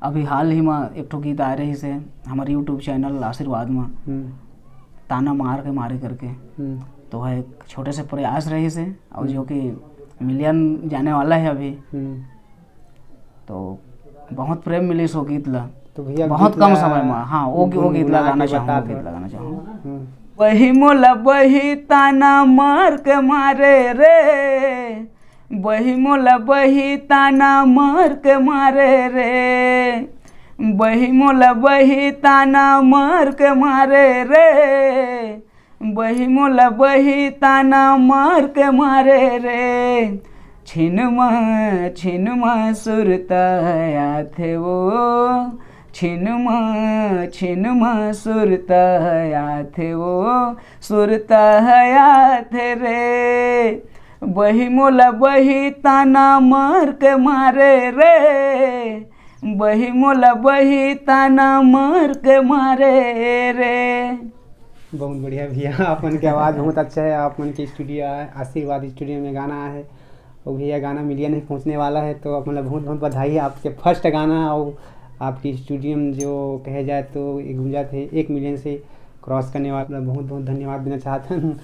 अभी हाल ही में एक ठो गीत आ रही से हमारे यूट्यूब चैनल आशीर्वाद में, ताना मार के मारे करके, तो है एक छोटे से प्रयास रही से और जो कि मिलियन जाने वाला है अभी। तो बहुत प्रेम मिली सो गीत ला, तो भैया बहुत कम समय में। हाँ, वो गीत लगाना चाहूँ। वही मोला वही ताना मार के मारे रे, वही मोला वही ताना मार के मारे रे, वही मोला वही ताना मार के मारे रे, वही मोला वही ताना मार के मारे रे। छिन मा सुरता थे वो, छिन मा सुरता थे वो, सुरता थे रे। वही मोला वही ताना मार के मारे रे, वही मोला वही ताना मार के मारे रे। बहुत बढ़िया भैया, अपन की आवाज़ बहुत अच्छा है। अपन के स्टूडियो आशीर्वाद स्टूडियो में गाना है और भैया गाना मिलियन ही पहुंचने वाला है। तो मतलब बहुत बहुत बधाई है आपके फर्स्ट गाना, और आपकी स्टूडियो में जो कहे जाए तो एक गुंजा थे 1 मिलियन से क्रॉस करने वाला। बहुत बहुत धन्यवाद देना चाहता हूँ।